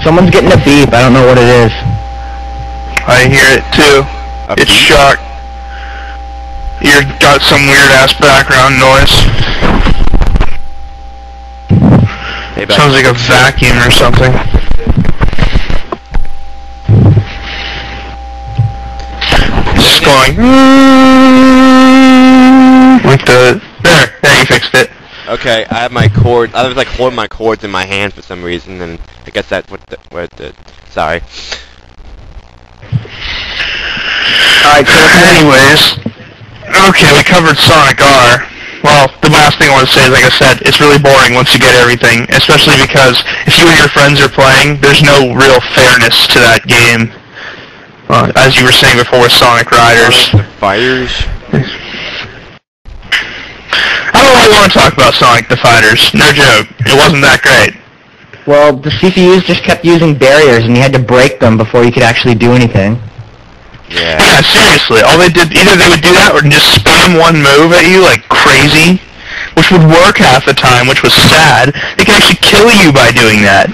Someone's getting a beep. I don't know what it is. I hear it too. It's shock. You got some weird ass background noise. Hey, sounds like a vacuum or something. It's just going like the there you fixed it. Okay, I have my cord. I was like holding my cords in my hand for some reason, and I guess that's what it did. Sorry. Alright, so anyways, okay, we covered Sonic R. Well, the last thing I want to say is, like I said, it's really boring once you get everything, especially because if you and your friends are playing, there's no real fairness to that game. As you were saying before with Sonic Riders. The Fighters? I don't really want to talk about Sonic the Fighters. No joke. It wasn't that great. Well, the CPUs just kept using barriers, and you had to break them before you could actually do anything. Yeah, seriously. All they did, either they would do that or just spam one move at you like crazy, which would work half the time, which was sad. They can actually kill you by doing that.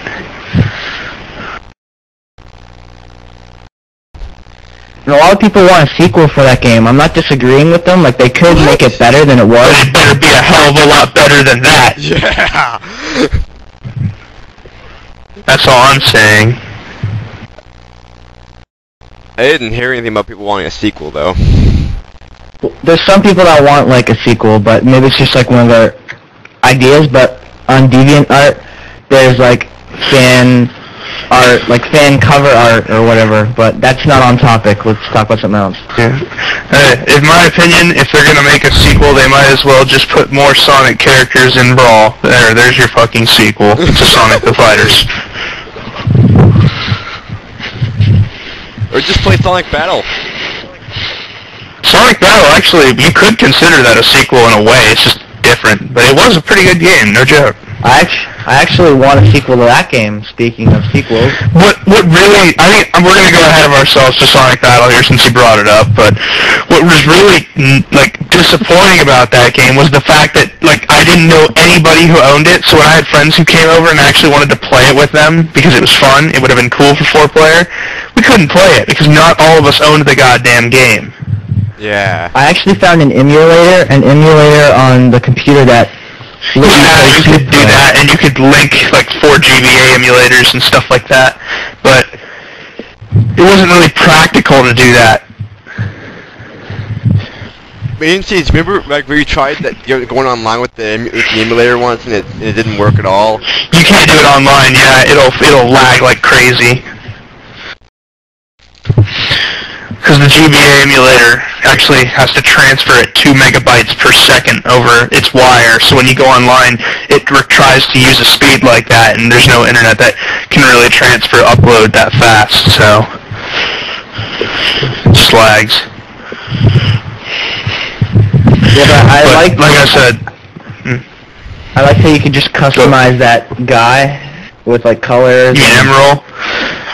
And a lot of people want a sequel for that game. I'm not disagreeing with them. Like, they could make it better than it was. But it better be a hell of a lot better than that. Yeah. That's all I'm saying. I didn't hear anything about people wanting a sequel, though. There's some people that want, like, a sequel, but maybe it's just, like, one of their ideas, but on DeviantArt, there's, like, fan art, like, fan cover art or whatever, but that's not on topic. Let's talk about something else. Yeah. In my opinion, if they're gonna make a sequel, they might as well just put more Sonic characters in Brawl. There's your fucking sequel to Sonic the Fighters. Or just play Sonic Battle. Sonic Battle, actually, you could consider that a sequel in a way. It's just different, but it was a pretty good game, no joke. I actually want a sequel to that game, speaking of sequels. What really, I think, we're going to go ahead of ourselves to Sonic Battle here since you brought it up, but what was really, like, disappointing about that game was the fact that, like, I didn't know anybody who owned it, so when I had friends who came over and actually wanted to play it with them, because it was fun, it would have been cool for 4-player, we couldn't play it, because not all of us owned the goddamn game. Yeah. I actually found an emulator on the computer that... Yeah, you could do that, and you could link, like, 4 GBA emulators and stuff like that, but it wasn't really practical to do that. Remember, like, where you tried that, going online with the emulator once, and it didn't work at all? You can't do it online, yeah, it'll lag like crazy. Because the GBA emulator actually has to transfer at 2 megabytes per second over its wire, so when you go online, it tries to use a speed like that, and there's no internet that can really upload that fast, so it just lags. Yeah, but like I said, I like how you can just customize that guy with, like, colors. You mean Emerald?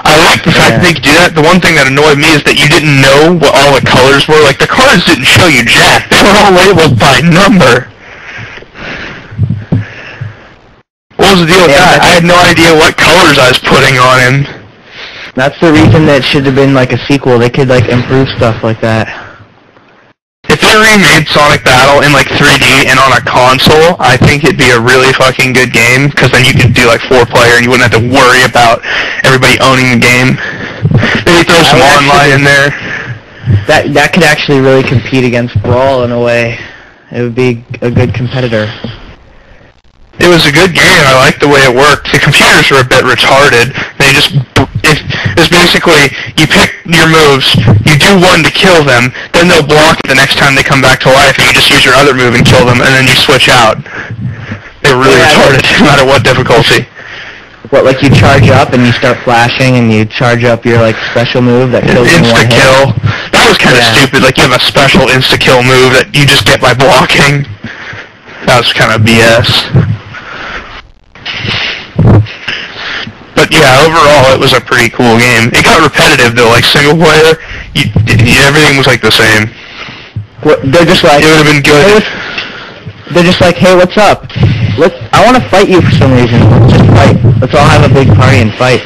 I like the fact that they could do that. The one thing that annoyed me is that you didn't know what all the colors were. Like, the cards didn't show you jack. They were all labeled by number. What was the deal with that? I had no idea what colors I was putting on him. That's the reason that it should have been, like, a sequel. They could, like, improve stuff like that. If they remade Sonic Battle in, like, 3D and on a console, I think it'd be a really fucking good game, because then you could do, like, 4-player and you wouldn't have to worry about everybody owning the game. Maybe throw some online in there. That could actually really compete against Brawl in a way. It would be a good competitor. It was a good game. I liked the way it worked. The computers were a bit retarded. It's basically, you pick your moves, you do one to kill them, then they'll block it the next time they come back to life, and you just use your other move and kill them, and then you switch out. They were really retarded, no matter what difficulty. What, like, you charge up and you start flashing and you charge up your, like, special move that kills in one hit? Insta-kill. That was kind of stupid. Like, you have a special insta-kill move that you just get by blocking. That was kind of BS. But yeah, overall, it was a pretty cool game. It got repetitive, though. Like, single player, everything was, like, the same. They're just like... It would have been good. They're just like, hey, what's up? I want to fight you for some reason. Let's just fight. Let's all have a big party and fight.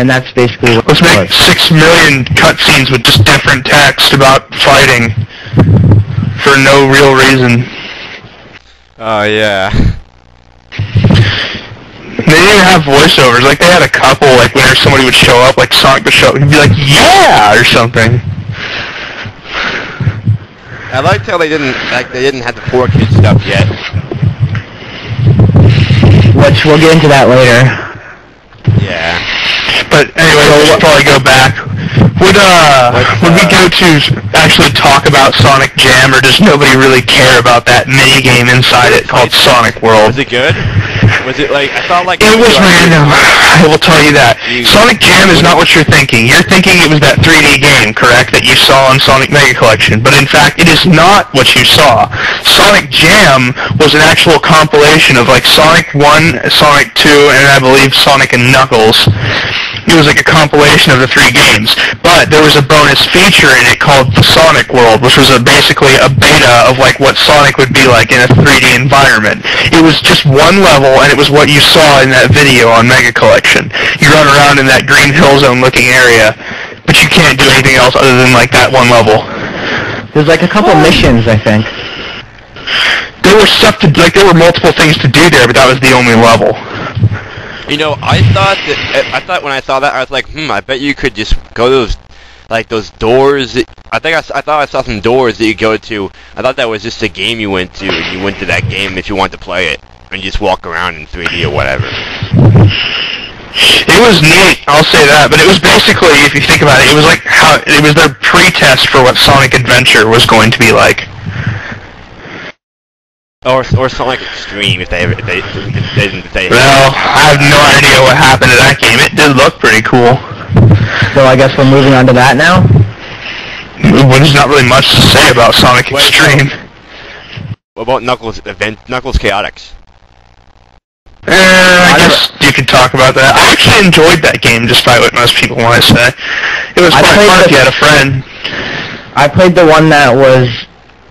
and that's basically what Let's it make was. 6 million cutscenes with just different text about fighting for no real reason. Oh, yeah. They didn't even have voiceovers. Like, they had a couple, like, whenever somebody would show up, like Sonic would show up, he'd be like, yeah! Or something. I liked how they didn't have the 4K stuff yet. Which we'll get into that later. Yeah. But anyway, we'll probably go back. Would we go to actually talk about Sonic Jam, or does nobody really care about that mini game inside it called Sonic World? Was it good? Was it like, I thought like... It was random, I will tell you that. Sonic Jam is not what you're thinking. You're thinking it was that 3D game, correct, that you saw on Sonic Mega Collection. But in fact, it is not what you saw. Sonic Jam was an actual compilation of like Sonic 1, Sonic 2, and I believe Sonic and Knuckles. It was like a compilation of the 3 games. But there was a bonus feature in it called the Sonic World, which was basically a beta of like what Sonic would be like in a 3D environment. It was just one level, and it was what you saw in that video on Mega Collection. You run around in that Green Hill Zone looking area, but you can't do anything else other than like that one level. There's like a couple missions, I think. There were there were multiple things to do there, but that was the only level. You know, I thought when I saw that, I was like, I bet you could just go to those doors. I thought I saw some doors that you go to. I thought that was just a game you went to, and you went to that game if you wanted to play it, and you just walk around in 3D or whatever. It was neat, I'll say that, but it was basically, if you think about it, it was like it was their pre-test for what Sonic Adventure was going to be like. Or Sonic Extreme if they Well, I have no idea what happened to that game. It did look pretty cool. So I guess we're moving on to that now? Well, there's not really much to say about Sonic Extreme. What about Knuckles Chaotix? I guess you could talk about that. I actually enjoyed that game, despite what most people want to say. It was quite fun if you had a friend. I played the one that was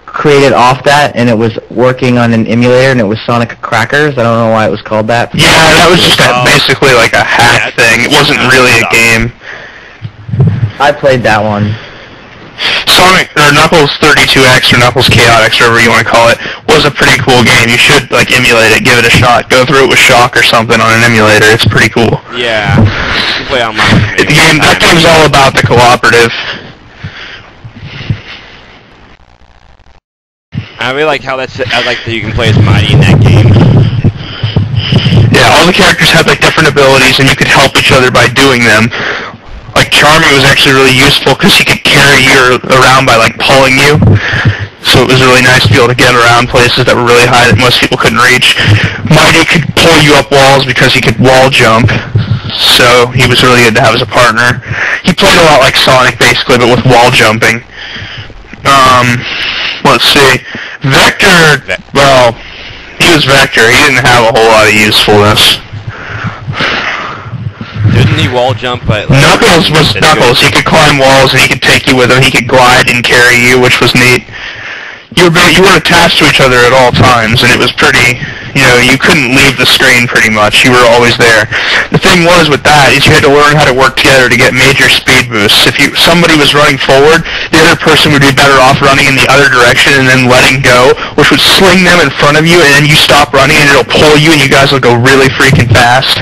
created off that, and it was working on an emulator, and it was Sonic Crackers. I don't know why it was called that. Yeah, that was just basically like a hack thing. It wasn't really a game. I played that one. Sonic, or Knuckles 32X, or Knuckles Chaotix, whatever you want to call it, was a pretty cool game. You should, like, emulate it, give it a shot. Go through it with Shock or something on an emulator. It's pretty cool. Yeah. You play online. That game's all about the cooperative. I really like how I like that you can play as Mighty in that game. Yeah, all the characters had like different abilities, and you could help each other by doing them. Like Charmy was actually really useful because he could carry you around by like pulling you. So it was really nice to be able to get around places that were really high that most people couldn't reach. Mighty could pull you up walls because he could wall jump. So he was really good to have as a partner. He played a lot like Sonic basically, but with wall jumping. Let's see. Vector, well, he was Vector. He didn't have a whole lot of usefulness. Didn't he wall jump? But Knuckles was Knuckles. He could climb walls and he could take you with him. He could glide and carry you, which was neat. You were attached to each other at all times, and it was pretty, you couldn't leave the screen pretty much. You were always there. The thing was with that is you had to learn how to work together to get major speed boosts. If somebody was running forward, the other person would be better off running in the other direction and then letting go, which would sling them in front of you, and then you stop running and it'll pull you and you guys will go really freaking fast.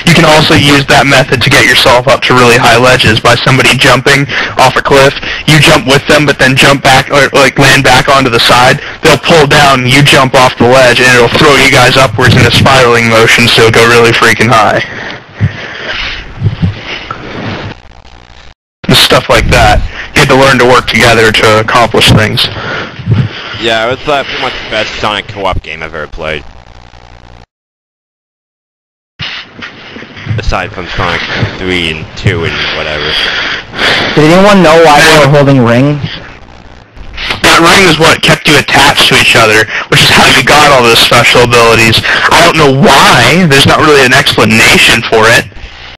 You can also use that method to get yourself up to really high ledges by somebody jumping off a cliff. You jump with them, but then jump back, or like land back onto the side. They'll pull down, you jump off the ledge, and it'll throw you guys upwards in a spiraling motion, so it'll go really freaking high. And stuff like that. You had to learn to work together to accomplish things. Yeah, it was pretty much the best Sonic co-op game I've ever played. Aside from Sonic 3 and 2 and whatever. Did anyone know why they were holding rings? That ring is what kept you attached to each other, which is how you got all those special abilities. I don't know why. There's not really an explanation for it.